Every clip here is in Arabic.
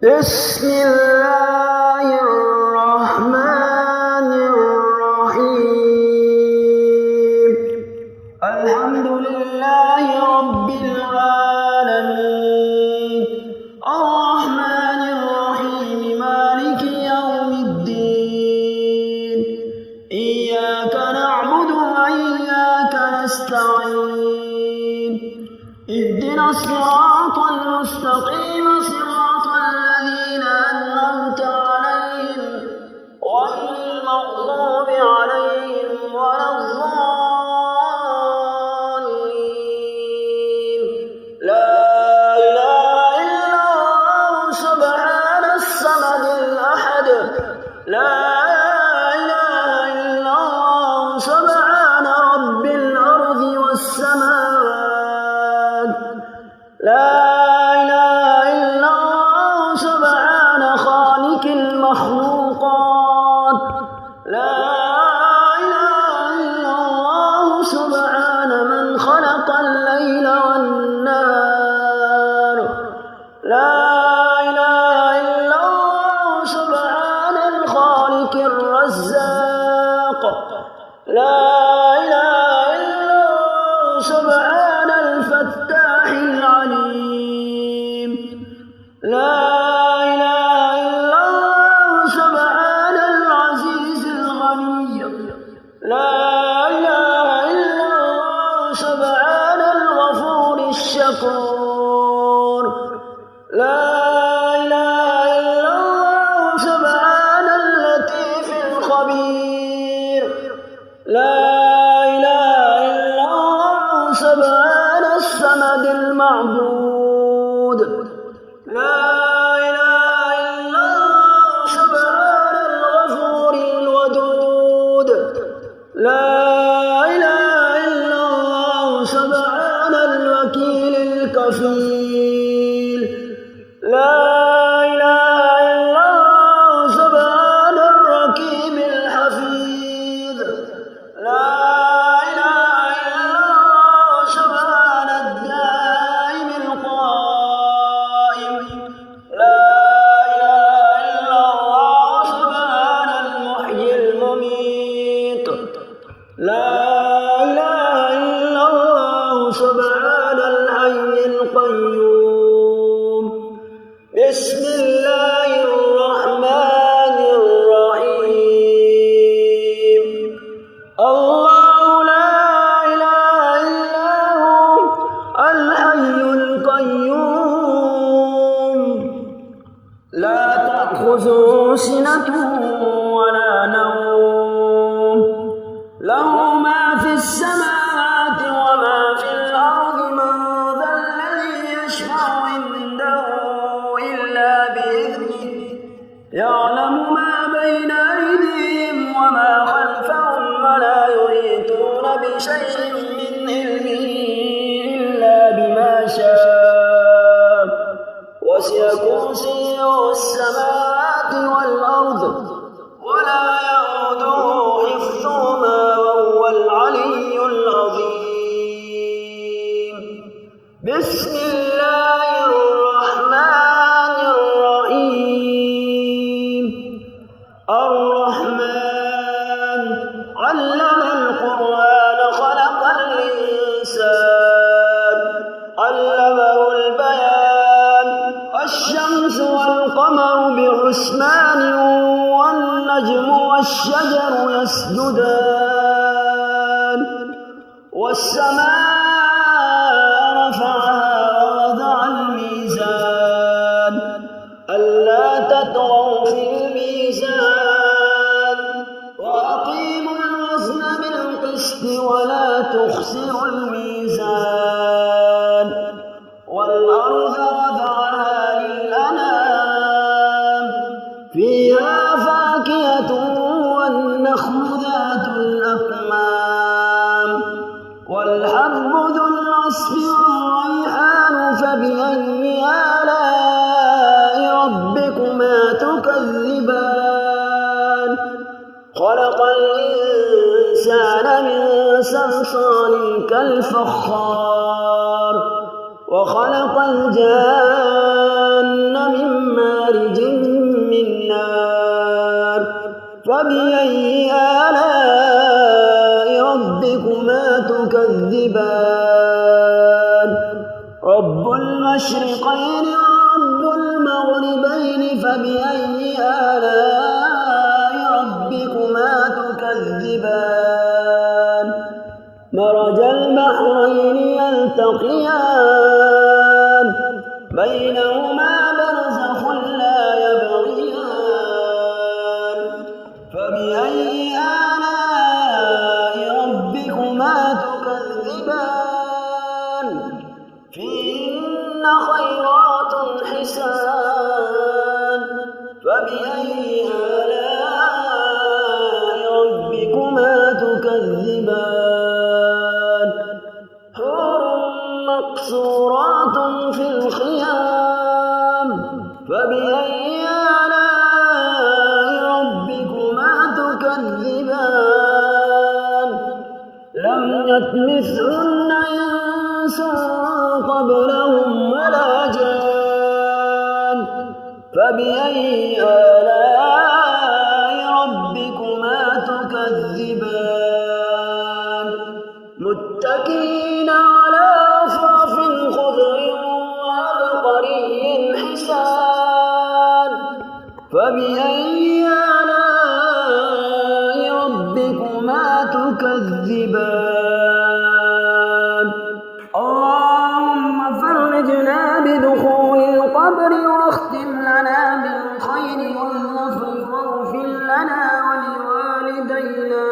بسم الله الرحمن الرحيم. الحمد لله رب العالمين، الرحمن الرحيم، مالك يوم الدين. إياك نعبد وإياك نستعين. اهدنا الصراط المستقيم، صراط الذين أنعمت عليهم غير المغضوب عليهم ولا الضالين. لا إله إلا الله سبحان الصمد الأحد. لا إله إلا الله سبحان رب الأرض والسماوات. لا إله إلا الله سبحان خالق المخلوقات. لا إله إلا الله سبحان من خلق الليل والنهار. لا إله إلا الله سبحان الخالق الرزاق. لا إله إلا الله سبحان الفتاح العليم. لا إله إلا الله سبحان العزيز الغني. لا إله إلا الله سبحان الغفور الشكور. لا إله إلا الله سبحان اللطيف الخبير. لا إله إلا الله سبحان الصمد المعبود. لا إله إلا الله سبحان الغفور الودود. لا إله إلا الله سبحان الوكيل الكفيل. لا إله إلا الله سبحان الرقيب الحفيظ. لا إله إلا الله سبحان الدائم القائم. لا إله إلا الله سبحان المحيي المميت. لا إله إلا الله سبحان الحي القيوم. بسم الله الرحمن الرحيم. الله لا إله إلا هو الحي القيوم، لا تأخذه سنة ولا نوم، له ما في السماوات وما في الأرض. من ذا الذي يشفع عنده إلا بإذنه. يعلم ما بين أيديهم وما خلفهم، ولا يحيطون بشيء من علمه إلا بما شاء. وسع كرسيه السماوات والأرض، ولا يئوده حفظهما، وهو العلي العظيم. بسم الله الرحمن الرحيم. الرحمن علم القرآن، خلق الإنسان، علمه البيان. الشمس والقمر بحسبان، والنجم والشجر يسجدان. والسماء رفعها ووضع الميزان، ألا تطغوا في الميزان. وأقيموا الوزن بالقسط ولا تخسروا الميزان. والأرض وضعها للأنام، فيها فاكهة والنخل ذات الأكمام، والحب ذو العصف والريحان. فبأي آلاء ربكما تكذبان؟ خلق الإنسان من صلصال كالفخار، وخلق الجان من مارج من نار فبأي آلاء ربكما تكذبان رب المشرقين ورب المغربين فبأي آلاء ربكما تكذبان مرج البحرين يلتقيان بينهما برزخ لا يبغيان فبأي آلاء ربكما تكذبان فيهن خيرات حسان فبأي آلاء ربكما تكذبان حور مقصورات في الخيام فبأي آلاء ربكما تكذبان لم يطمثهن إنس قبلهم ولا جان فبأي آلاء ربكما تكذبان متكئين على رفرف خضر وعبقري حسان فبأي آلاء ربكما تكذبان اللهم فرجنا بدخول القبر واختم لنا بالخير والظفر واغفر لنا ولوالدينا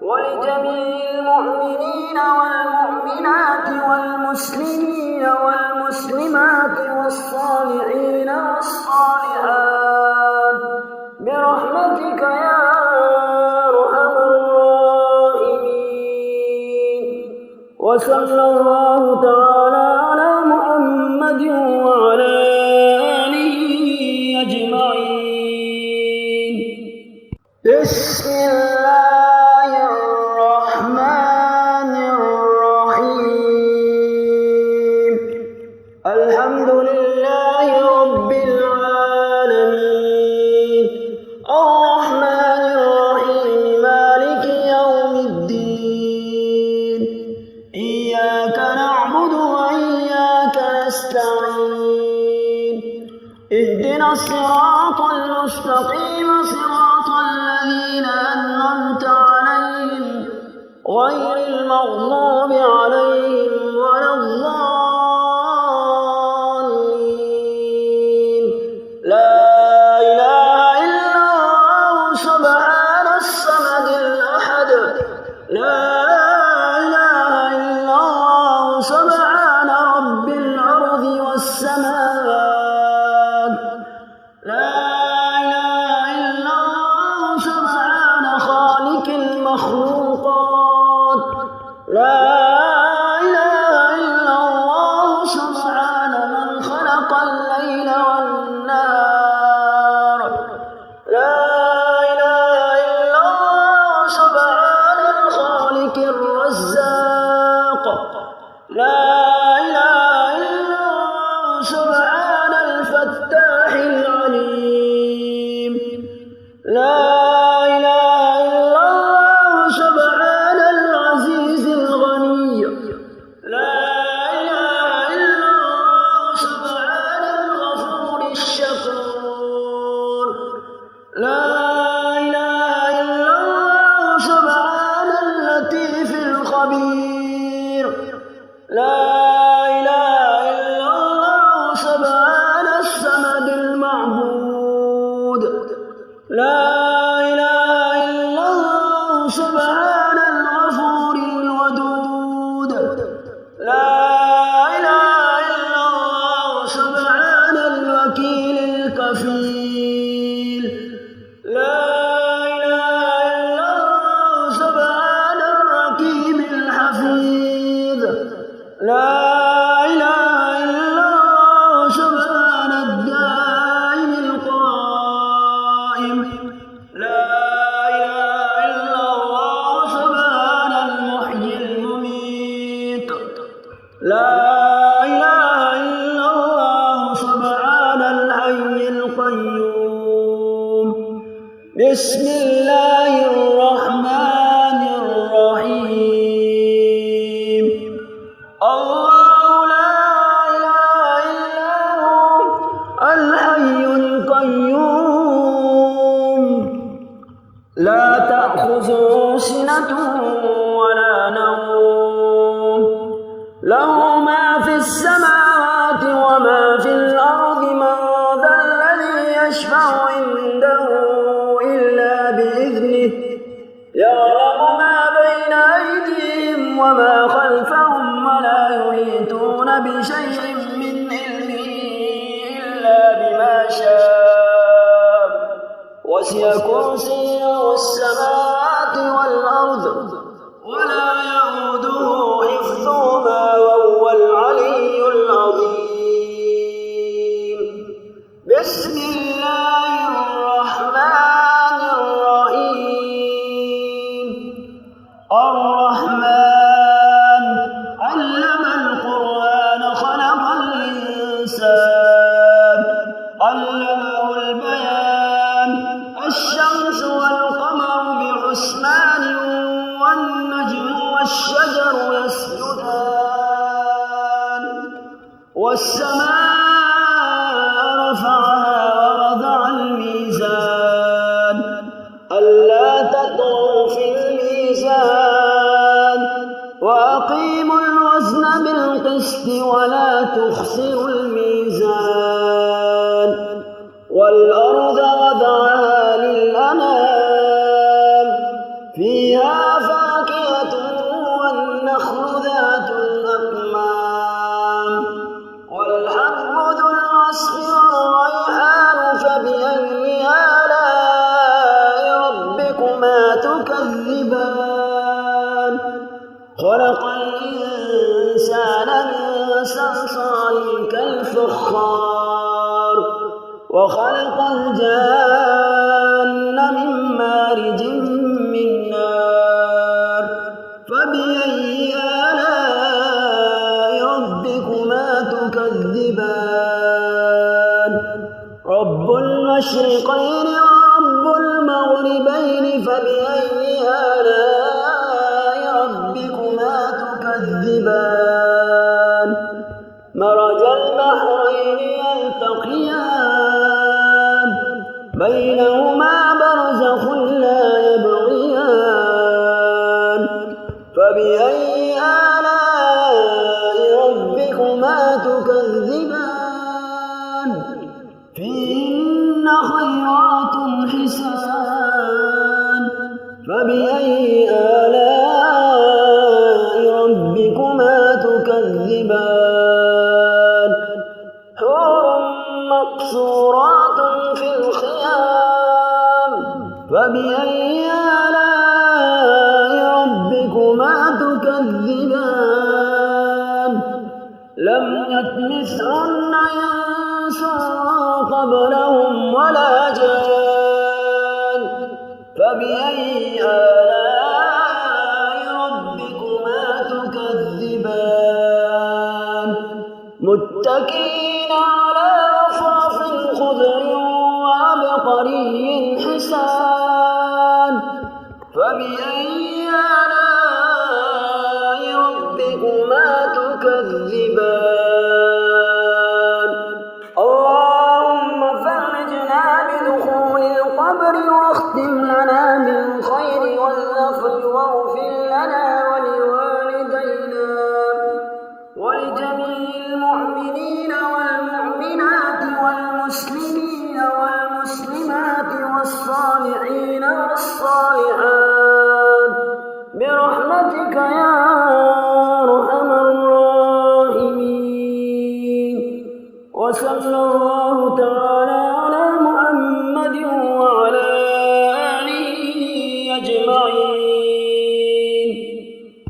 ولجميع المؤمنين والمؤمنات والمسلمين والمسلمات والصالحين والصالحات برحمتك يا أرحم الراحمين وصلى الله تعالى على محمد وعلى آله أجمعين بسم الله الرحمن الرحيم الحمد لله رب العالمين الرحمن الرحيم مالك يوم الدين إياك نعبد وإياك نستعين اهدنا الصراط المستقيم صراط الذين أنعمت عليهم غير المغضوب عليهم ولا الضالين لا إله إلا الله سبحان الصمد الأحد لا إله إلا الله سبحان رب الأرض والسماوات لا إله إلا الله سبحان خالق المخلوقات لا إله إلا الله سبحان من خلق الليل والنهار لا إله إلا الله سبحان الخالق الرزاق لا إله إلا الله سبحان الفتاح العليم لا إله إلا الله سبحان العزيز الغني لا إله إلا الله سبحان الغفور الشكور لا إله إلا الله سبحان اللطيف الخبير لا إله إلا الله سبحان الصمد المعبود لا إله إلا الله سبحان الغفور الودود لا إله إلا الله سبحان الوكيل الكفيل لا إله إلا الله سبحان الرقيب الحفيظ لا إله إلا الله سبحان الدائم القائم لا إله إلا الله سبحان المحيي المميت لا القيوم. بسم الله الرحمن الرحيم. الله لا إله إلا هو الحي القيوم لا تأخذه سنة ولا نوم له ما في السماوات وما في الأرض من ذا الذي يشفع عنده إلا بإذنه يعلم ما بين أيديهم وما خلفهم ولا يحيطون بشيء من علمه إلا بما شاء وسع كرسيه السماوات والأرض ولا يئوده حفظهما وهو العلي العظيم. بسم الله الرحمن الرحيم. الرحمن علم القرآن خلق الإنسان علمه البيان الشمس والقمر بحسبان والنجم والشجر يسجدان والسماء رفعها ووضع الميزان ألا تطغوا في الميزان وأقيموا الوزن بالقسط ولا تخسروا الميزان والأرض وضعها للأنام فيها فاكهة والنخل ذات الأكمام والحب ذو العصف والريحان فبأي آلاء ربكما تكذبان خلق الإنسان من صلصال كالفخار وخلق الجان من مارج من نار فبأي آلاء ربكما تكذبان رب المشرقين ورب المغربين فبأي آلاء ربكما تكذبان مرج البحرين يلتقيان بينهما برزخ لا يبغيان فبأي آلاء ربكما تكذبان فيهن خيرات حسان فبأي آلاء ربكما تكذبان حور مقصورات في الخيام فبأي آلاء ربكما تكذبان لم يطمثهن إنس قبلهم ولا جان فبأي آلاء ربكما تكذبان متكئين على رفرف خضر وعبقري حسان فبأي آلاء ربكما تكذبان اللهم فرجنا بدخول القبر واختم لنا بالخير والظفر واغفر لنا ولوالدينا ولجميع المؤمنين والمؤمنات والمسلمين والمسلمات والصالحين والصالحات برحمتك يا أرحم الراحمين وصلى الله تعالى